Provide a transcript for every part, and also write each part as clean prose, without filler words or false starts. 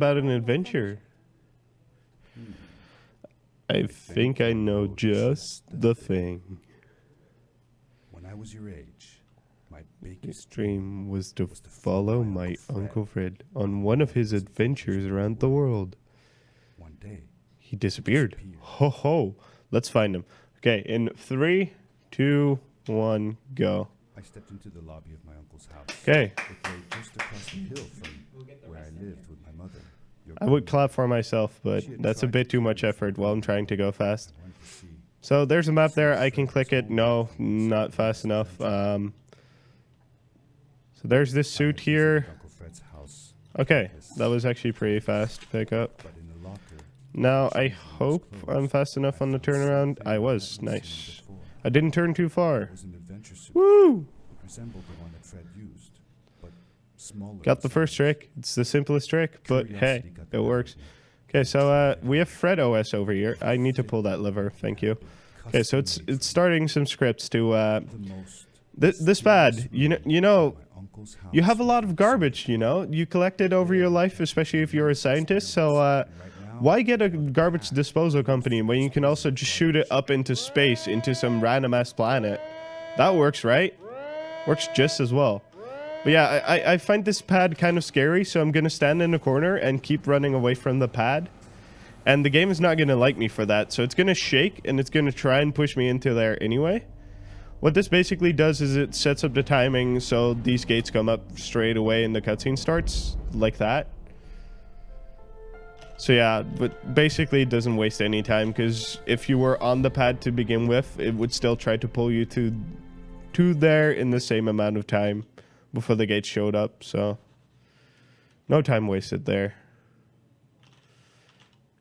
about an adventure. I think I know just the thing. When I was your age, my biggest Dream was to follow my Uncle Fred on one of his adventures around the world. one day He disappeared. Ho ho. Let's find him. Okay, in 3, 2, 1, go. I stepped into the lobby of my uncle's house. Okay. It lay just across the hill from where I lived with my mother. I would clap for myself, but that's a bit too much effort while I'm trying to go fast. So there's a map there. I can click it. No, not fast enough. So there's this suit here. Okay, that was actually pretty fast to pick up. Now I hope I'm fast enough on the turnaround. I was. Nice. I didn't turn too far. Woo! Got the first trick. It's the simplest trick, but hey, it works. Okay, so we have Fred OS over here. I need to pull that lever. Thank you. Okay, so it's starting some scripts to this pad. You know, you have a lot of garbage. You know, you collect it over your life, especially if you're a scientist. So why get a garbage disposal company when you can also just shoot it up into space into some random ass planet? That works, right? Works just as well. But yeah, I find this pad kind of scary, so I'm going to stand in the corner and keep running away from the pad. And the game is not going to like me for that, so it's going to shake, and it's going to try and push me into there anyway. What this basically does is it sets up the timing so these gates come up straight away and the cutscene starts, like that. So yeah, but basically it doesn't waste any time, because if you were on the pad to begin with, it would still try to pull you to there in the same amount of time before the gates showed up, so no time wasted there.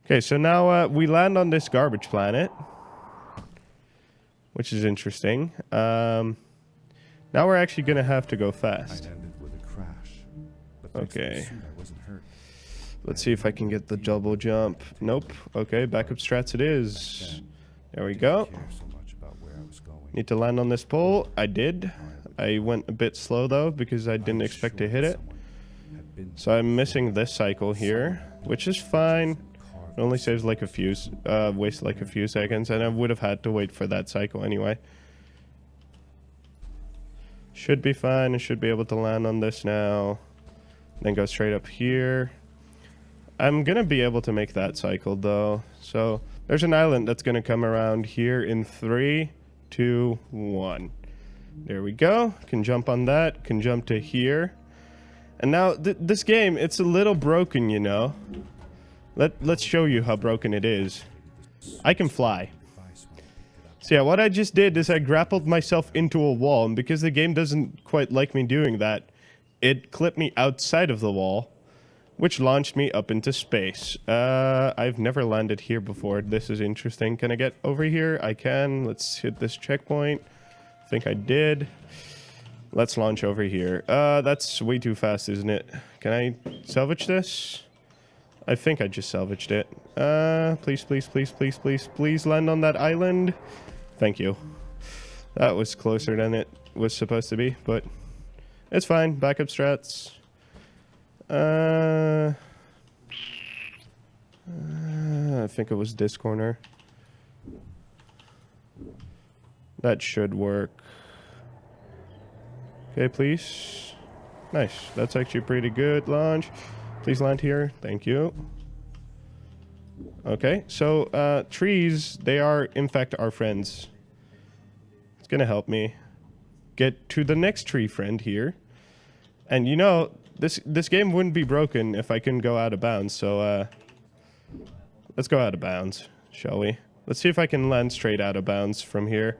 Okay, so now we land on this garbage planet, which is interesting. Now we're actually gonna have to go fast. Okay. Let's see if I can get the double jump. Nope. Okay, backup strats it is. There we go. Need to land on this pole. I did. I went a bit slow though because I didn't expect to hit it. So I'm missing this cycle here, which is fine. It only saves like a few, wastes like a few seconds, and I would have had to wait for that cycle anyway. Should be fine. I should be able to land on this now. Then go straight up here. I'm gonna be able to make that cycle though. So there's an island that's gonna come around here in 3, 2, 1. There we go. Can jump on that. Can jump to here. And now this game, it's a little broken, you know. Let's show you how broken it is. I can fly. So yeah, what I just did is I grappled myself into a wall, and because the game doesn't quite like me doing that, it clipped me outside of the wall, which launched me up into space. I've never landed here before. This is interesting. Can I get over here? I can. Let's hit this checkpoint. I think I did. Let's launch over here. That's way too fast, isn't it? Can I salvage this? I think I just salvaged it. Please, please, please, please, please, please land on that island. Thank you. That was closer than it was supposed to be, but it's fine. Backup strats. I think it was this corner. That should work. Okay, please. Nice. That's actually pretty good. Launch. Please land here. Thank you. Okay, so trees, they are in fact our friends. It's gonna help me get to the next tree friend here. And you know, this game wouldn't be broken if I couldn't go out of bounds, so let's go out of bounds, shall we? Let's see if I can land straight out of bounds from here,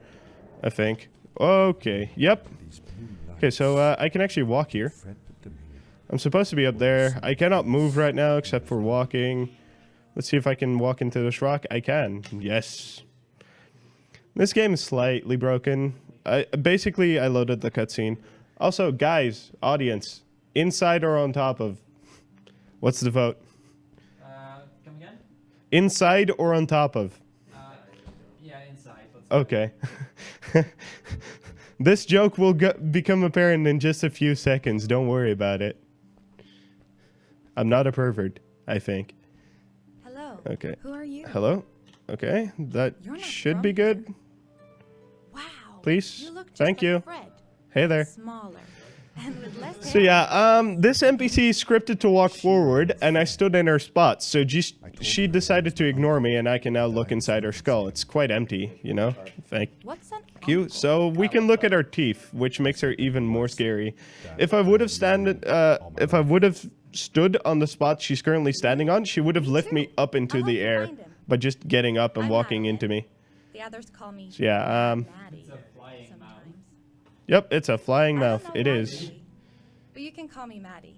I think. Okay, yep. Okay, so I can actually walk here. I'm supposed to be up there. I cannot move right now except for walking. Let's see if I can walk into this rock. I can. Yes. This game is slightly broken. Basically, I loaded the cutscene. Also, guys, audience, inside or on top of? What's the vote? Come again? Inside or on top of? Yeah, inside. Okay. This joke will become apparent in just a few seconds. Don't worry about it. I'm not a pervert. I think. Hello. Okay. Who are you? Hello? Okay, that You're not should from be good. here. Wow. Please. You look just Thank like you. Fred, Hey there. smaller and with less So hair. yeah, this NPC is scripted to walk forward, and I stood in her spot. So she decided to ignore me, and I can now look inside her skull. It's quite empty, you know. Thank What's an you. uncle? So we can look at her teeth, which makes her even more scary. If I would have stood on the spot she's currently standing on, she would have lifted me up into I'll the help you air find him. by just getting up and I'm walking Madeline. into me. The others call me. So yeah, Maddie. It's a flying mouth. Sometimes. yep, it's a flying I don't mouth. know It why, is. really, but you can call me Maddie.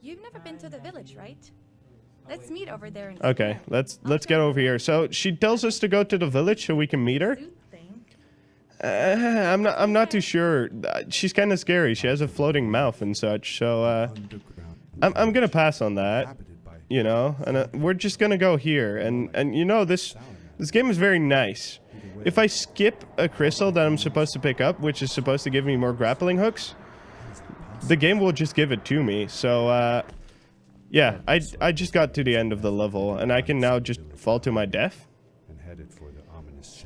You've never been to the village, right? Let's meet over there in Okay, let's get over here. So she tells us to go to the village so we can meet her. Suit thing. I'm not too sure. She's kind of scary. She has a floating mouth and such. So I'm gonna pass on that. You know, and we're just gonna go here. And you know, this game is very nice. If I skip a crystal that I'm supposed to pick up, which is supposed to give me more grappling hooks, the game will just give it to me. So yeah, I just got to the end of the level, and I can now just fall to my death.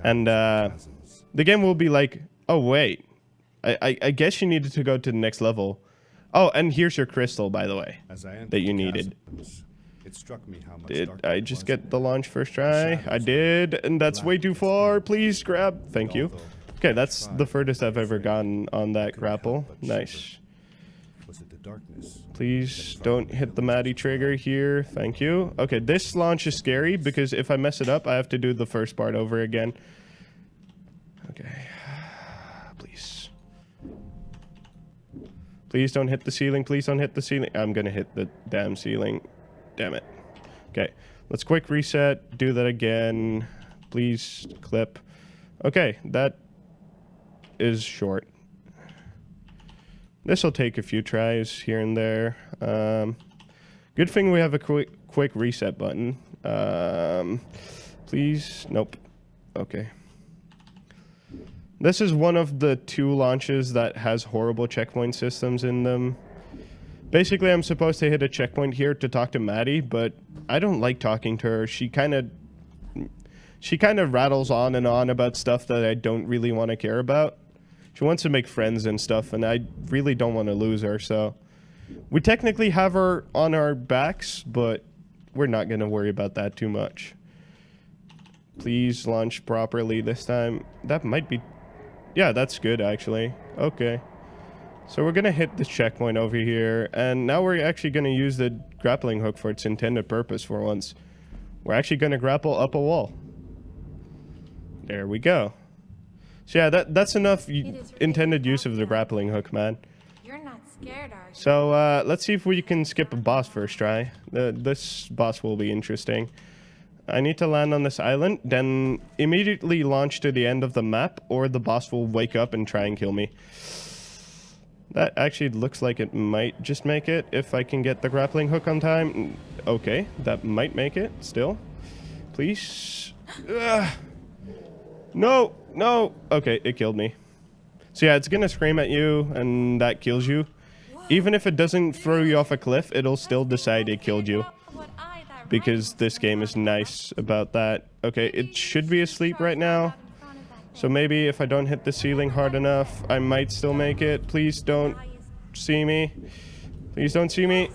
And the game will be like, oh wait, I guess you needed to go to the next level. Oh, and here's your crystal, by the way, that you needed. It struck me how much Did darker I it just was get the there. launch first try? I did, and that's way too far. Please grab. Thank you. Okay, that's the furthest I've ever gotten on that grapple. Nice. Was it the darkness? Please don't hit the Maddie trigger here. Thank you. Okay, this launch is scary because if I mess it up, I have to do the first part over again. Okay. Please. Please don't hit the ceiling. Please don't hit the ceiling. I'm gonna hit the damn ceiling. Damn it. Okay, let's quick reset. Do that again. Please clip. Okay, that is short. This will take a few tries here and there. Good thing we have a quick reset button. Please. Nope. Okay. This is one of the 2 launches that has horrible checkpoint systems in them. Basically, I'm supposed to hit a checkpoint here to talk to Maddie, but I don't like talking to her. She kind of rattles on and on about stuff that I don't really want to care about. She wants to make friends and stuff, and I really don't want to lose her, so... We technically have her on our backs, but we're not going to worry about that too much. Please launch properly this time. That might be... Yeah, that's good, actually. Okay. So we're going to hit this checkpoint over here, and now we're actually going to use the grappling hook for its intended purpose for once. We're actually going to grapple up a wall. There we go. So yeah, that's enough intended use of the grappling hook, man. You're not scared, are you? So let's see if we can skip a boss first try. This boss will be interesting. I need to land on this island, then immediately launch to the end of the map, or the boss will wake up and try and kill me. That actually looks like it might just make it if I can get the grappling hook on time. Okay, that might make it still. Please. Ugh. No, no. Okay, it killed me. So yeah, it's gonna scream at you, and that kills you. Even if it doesn't throw you off a cliff, it'll still decide it killed you. Because this game is nice about that. Okay, it should be asleep right now. So maybe if I don't hit the ceiling hard enough, I might still make it. Please don't see me. Please don't see me.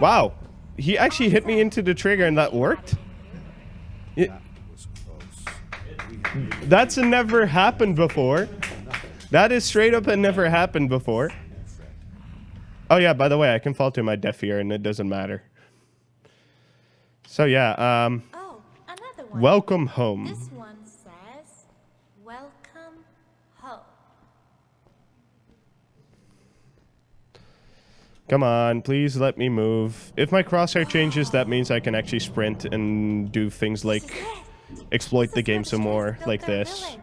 Wow. He actually hit me into the trigger and that worked? That's never happened before. That is straight up a never happened before. Oh yeah, by the way, I can fall to my death here and it doesn't matter. So yeah, Oh, another one. welcome home. This one says, "Welcome home." Come on, please let me move. If my crosshair changes, that means I can actually sprint and do things like exploit the game some more, like this.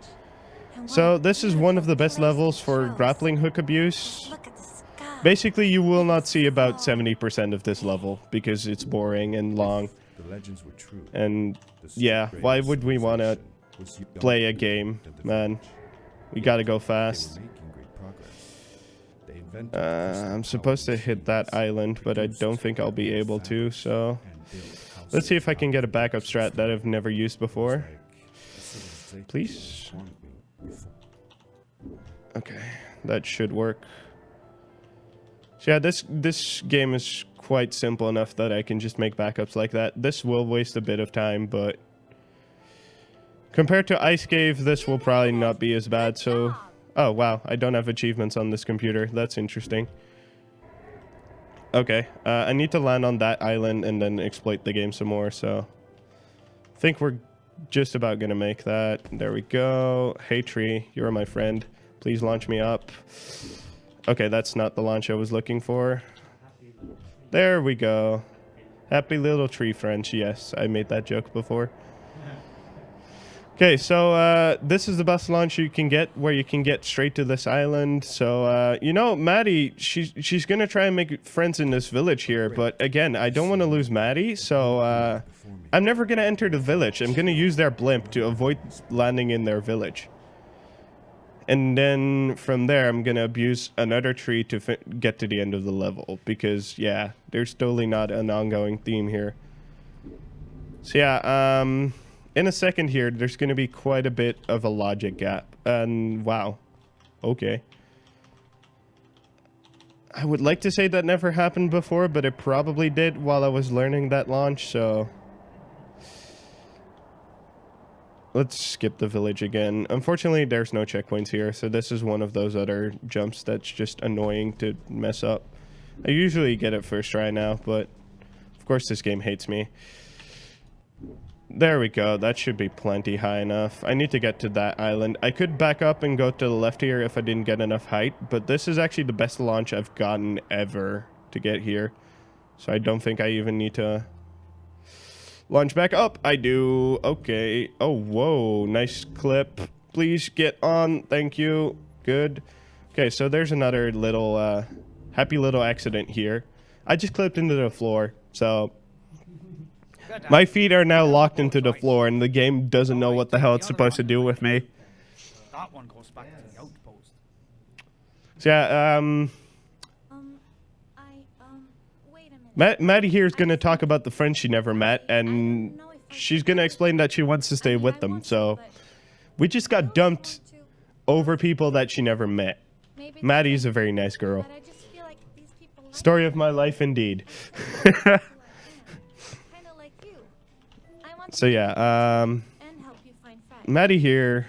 So this is one of the best levels for grappling hook abuse. Look at the sky. Basically, you will not see about 70% of this level because it's boring and long. The legends were true. And yeah, why would we want to play a game, man? We gotta go fast. They were making great progress. They I'm supposed to hit that island, but I don't think I'll be able to, so let's see if I can get a backup strat that I've never used before. Please? Okay, that should work. So yeah, this game is quite simple enough that I can just make backups like that. This will waste a bit of time, but compared to Ice Cave, this will probably not be as bad, so... Oh, wow, I don't have achievements on this computer. That's interesting. Okay, I need to land on that island and then exploit the game some more, so... I think we're just about gonna make that. There we go. Hey, tree, you're my friend. Please launch me up. Okay, that's not the launch I was looking for. There we go. Happy little tree friends. Yes, I made that joke before. Okay, so this is the best launch you can get, where you can get straight to this island. So, you know, Maddie, she's going to try and make friends in this village here. But again, I don't want to lose Maddie, so I'm never going to enter the village. I'm going to use their blimp to avoid landing in their village. And then from there, I'm going to abuse another tree to get to the end of the level. Because, yeah, there's totally not an ongoing theme here. So, yeah, in a second here, there's going to be quite a bit of a logic gap. And, wow. Okay. I would like to say that never happened before, but it probably did while I was learning that launch, so... Let's skip the village again. Unfortunately, there's no checkpoints here, so this is one of those other jumps that's just annoying to mess up. I usually get it first try now, but of course this game hates me. There we go. That should be plenty high enough. I need to get to that island. I could back up and go to the left here if I didn't get enough height, but this is actually the best launch I've gotten ever to get here. So I don't think I even need to... launch back up. I do. Okay. Oh, whoa. Nice clip. Please get on. Thank you. Good. Okay, so there's another little happy little accident here. I just clipped into the floor, so my feet are now locked into the floor, and the game doesn't know what the hell it's supposed to do with me. That one goes back to the outpost. So yeah, Wait a minute. Maddie here is going to talk about the friends she never met, and she's going to explain that she wants to stay with them, so we just got dumped over people that she never met. Maddie's a very nice girl. Story of my life, indeed. So yeah, Maddie here,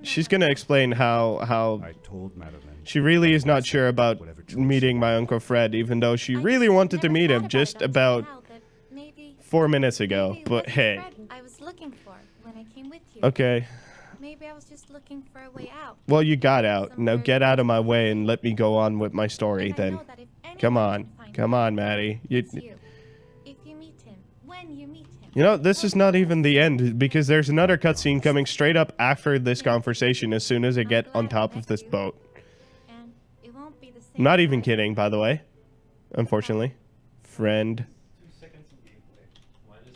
she's going to explain how I told Madeline she really is not sure about meeting my Uncle Fred, even though she really wanted to meet him just about 4 minutes ago. But hey. I was looking for when I came with you. Okay. Maybe I was just looking for a way out. Well, you got out. Now get out of my way and let me go on with my story then. Come on. Come on, Maddie. If you meet him, when you meet him. You know, this is not even the end, because there's another cutscene coming straight up after this conversation as soon as I get on top of this boat. And it won't be the same. I'm not even kidding, by the way. Unfortunately. Friend.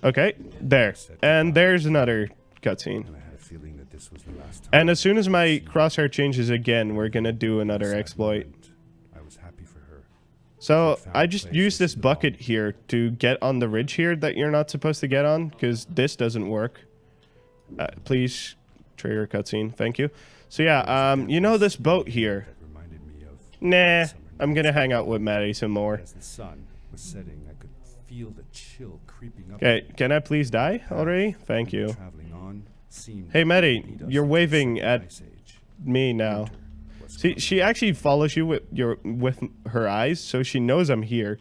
Okay, there. And there's another cutscene. and I had a feeling that this was the last time. And as soon as my crosshair changes again, we're gonna do another exploit. I was happy for her. So I just used this bucket here to get on the ridge here that you're not supposed to get on, because this doesn't work. Please trigger cutscene. Thank you. So yeah, you know this boat here? It reminded me of Nah, summer I'm gonna hang out with Maddie some more. As the sun was setting, I could feel the chill creeping up. Okay, can I please die already? Thank you. Traveling on seemed Hey, to Maddie, lead us you're into waving the at Ice Age. me now. Winter was See, coming. she actually follows you with her eyes, so she knows I'm here.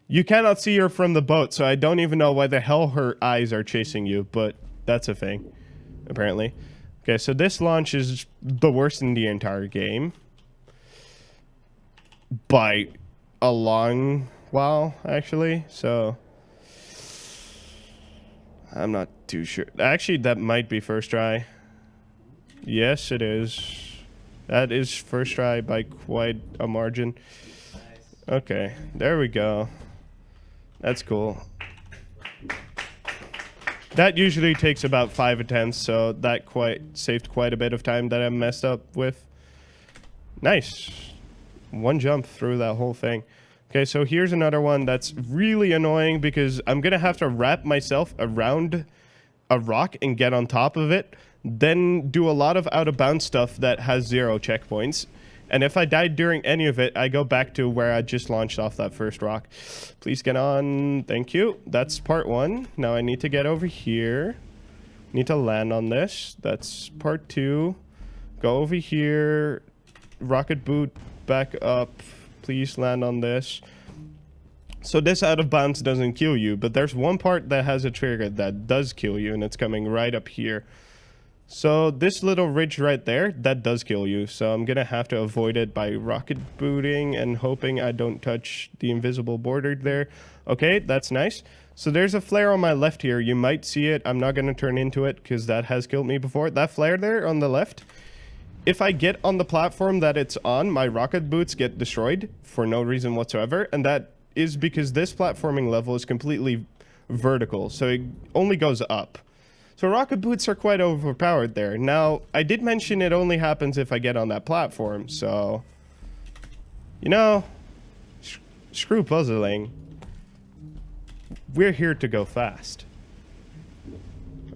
You cannot see her from the boat, so I don't even know why the hell her eyes are chasing you, but that's a thing, apparently. Okay, so this launch is the worst in the entire game. By a long while, actually, so... I'm not too sure. Actually, that might be first try. Yes, it is. That is first try by quite a margin. Okay, there we go. That's cool. That usually takes about 5 attempts, so that saved quite a bit of time that I messed up with. Nice. one jump through that whole thing. Okay, so here's another one that's really annoying because I'm going to have to wrap myself around a rock and get on top of it, then do a lot of out-of-bounds stuff that has 0 checkpoints. And if I died during any of it, I go back to where I just launched off that first rock. Please get on. Thank you. That's part 1. Now I need to get over here. Need to land on this. That's part 2. Go over here. Rocket boot back up. Please land on this. So this out of bounds doesn't kill you, but there's one part that has a trigger that does kill you, and it's coming right up here. So this little ridge right there, that does kill you. So I'm going to have to avoid it by rocket booting and hoping I don't touch the invisible border there. Okay, that's nice. So there's a flare on my left here. You might see it. I'm not going to turn into it because that has killed me before. That flare there on the left, if I get on the platform that it's on, my rocket boots get destroyed for no reason whatsoever. And that is because this platforming level is completely vertical. So it only goes up. So rocket boots are quite overpowered there. Now, I did mention it only happens if I get on that platform, so... You know, screw puzzling. We're here to go fast.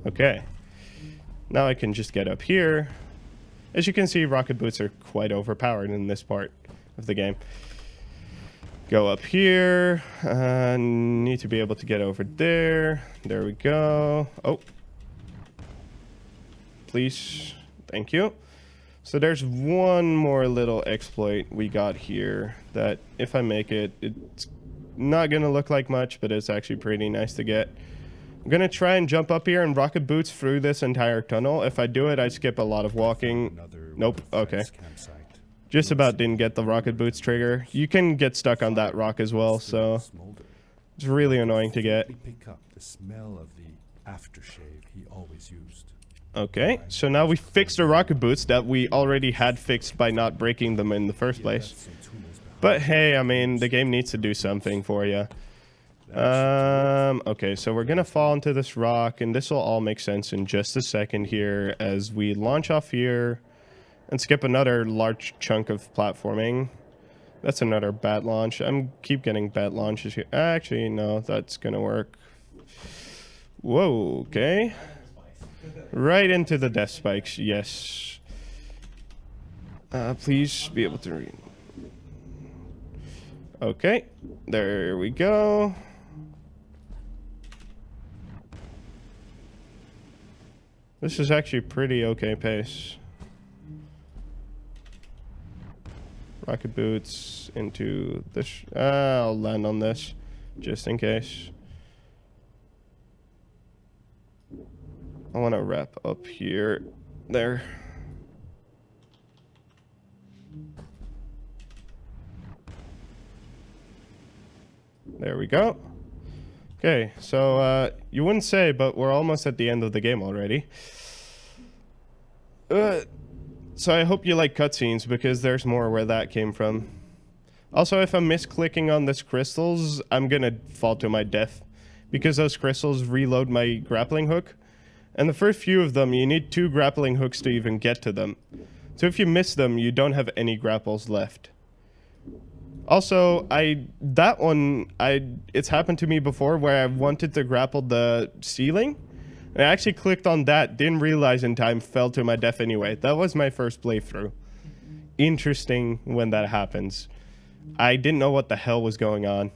Okay. Now I can just get up here. As you can see, rocket boots are quite overpowered in this part of the game. Go up here. Need to be able to get over there. There we go. Oh. Please. Thank you. So there's one more little exploit we got here that if I make it, it's not going to look like much, but it's actually pretty nice to get. I'm going to try and jump up here and rocket boots through this entire tunnel. If I do it, I skip a lot of walking. Nope. Okay. Just about didn't get the rocket boots trigger. You can get stuck on that rock as well, so it's really annoying to get. Pick up the smell of the aftershave he always used. Okay, so now we fixed the rocket boots that we already had fixed by not breaking them in the first place. But hey, I mean, the game needs to do something for you. Okay, so we're gonna fall into this rock, and this will all make sense in just a second here as we launch off here and skip another large chunk of platforming. That's another bat launch. Keep getting bat launches here. Actually, no, that's gonna work. Whoa, okay. Right into the death spikes, yes. Please be able to read. Okay, there we go. This is actually pretty okay pace. Rocket boots into this. I'll land on this just in case. I want to wrap up here. There. There we go. Okay, so you wouldn't say, but we're almost at the end of the game already. So I hope you like cutscenes because there's more where that came from. Also, if I'm misclicking on this crystals, I'm gonna fall to my death because those crystals reload my grappling hook. And the first few of them, you need 2 grappling hooks to even get to them. So if you miss them, you don't have any grapples left. Also, it's happened to me before where I wanted to grapple the ceiling. And I actually clicked on that, didn't realize in time, fell to my death anyway. That was my first playthrough. Interesting when that happens. I didn't know what the hell was going on.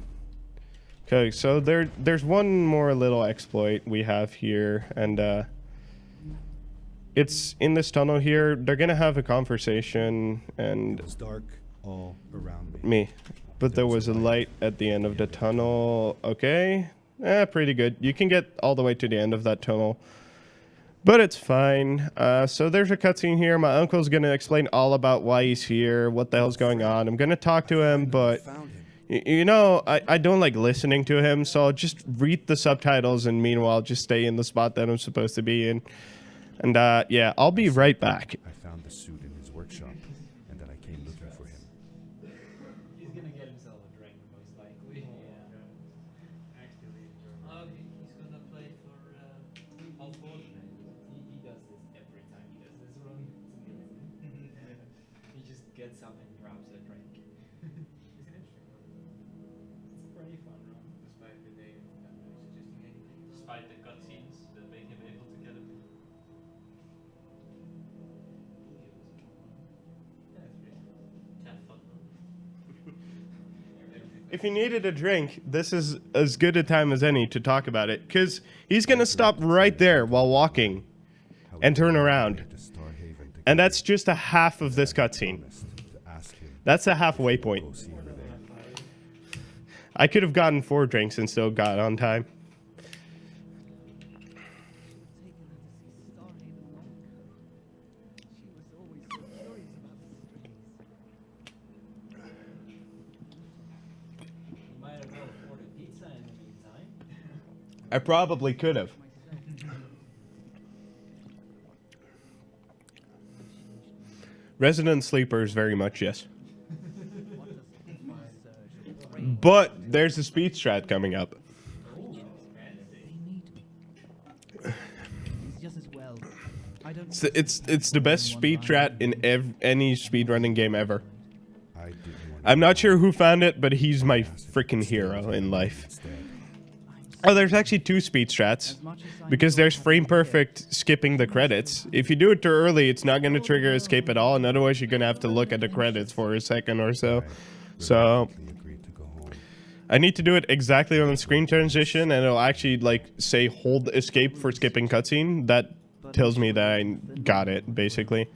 Okay, so there's one more little exploit we have here, and it's in this tunnel here. They're gonna have a conversation, and It was dark all around me. But there was a light at the end of the tunnel. Okay, pretty good. You can get all the way to the end of that tunnel, but it's fine. So there's a cutscene here. My uncle's gonna explain all about why he's here, what the hell's going on. I'm gonna talk to him, but you know, I don't like listening to him, so I'll just read the subtitles and meanwhile just stay in the spot that I'm supposed to be in. And yeah, I'll be right back. I found the suit in his workshop, and then I came looking for him. He's gonna get himself a drink, most likely. Yeah. Actually, okay, he's gonna play for Unfortunate. He does this every time he does this run. It's amazing. He just gets up and grabs a drink. despite the cutscenes that make him able to get a beer. Have fun. If you needed a drink, this is as good a time as any to talk about it, because he's going to stop right there while walking and turn around. And that's just a half of this cutscene. That's a halfway point. I could have gotten 4 drinks and still got on time. You might have well ordered pizza in the meantime. I probably could have. Resident sleepers, very much, yes. But there's a speed strat coming up. It's the best speed strat in any speedrunning game ever. I'm not sure who found it, but he's my freaking hero in life. Oh, there's actually 2 speed strats, because there's frame perfect skipping the credits. If you do it too early, it's not going to trigger escape at all, and otherwise you're going to have to look at the credits for a second or so. So I need to do it exactly on the screen transition, and it'll actually like say hold escape for skipping cutscene. That tells me that I got it, basically.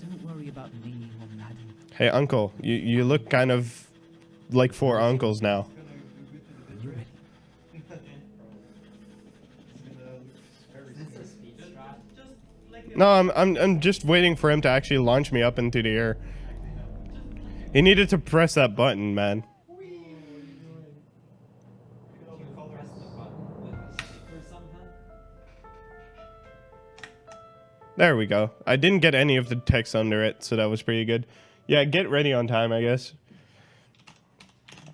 Don't worry about me or Maddie. Hey, uncle, you look kind of like 4 uncles now. You ready? No, I'm just waiting for him to actually launch me up into the air. He needed to press that button, man. There we go. I didn't get any of the text under it, so that was pretty good. Yeah, get ready on time, I guess.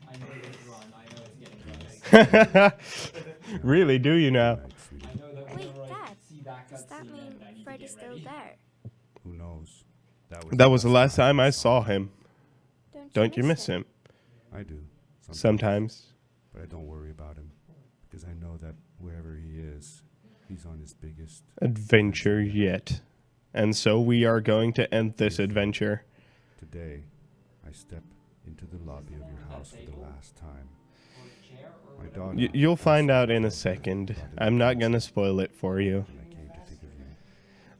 I know this run. I know it's getting close. Really, do you now? I know that Wait, whenever I Dad, see that does that cutscene, mean I need to Freddy's get still ready. there? Who knows? That was the last time I saw him. Don't Don't you miss him? I do. Sometimes. But I don't worry about him. Because I know that wherever he is, he's on his biggest Adventure yet. And so we are going to end this adventure. Today, I step into the lobby of your house for the last time. My daughter. You'll find out in a second. I'm not going to spoil it for you. And I came to think of you.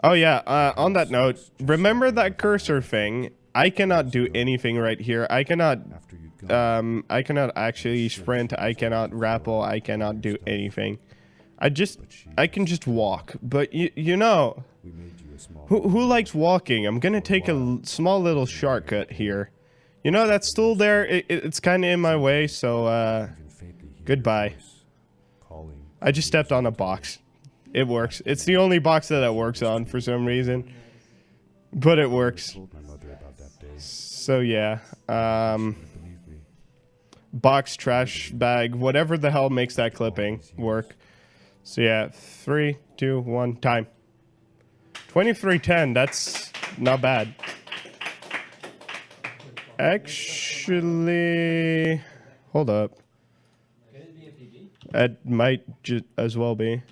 Oh yeah, on that note, remember that cursor thing? I cannot do anything right here. I cannot After you'd gone, I cannot actually sprint, I cannot rappel, I cannot do anything. I can just walk. But you know, we made you a small. who likes walking? I'm gonna take a small little shortcut here. You know that stool there? It's kind of in my way, so I can faintly hear goodbye. your voice calling. I just stepped on a box. It works. It's the only box that it works on for some reason, but it works. Told my mother about that day. So yeah, Believe me. box, trash bag, whatever the hell makes that clipping work. So yeah, 3, 2, 1, time. 23:10. That's not bad. Actually, hold up. Could it be a PB? It might as well be.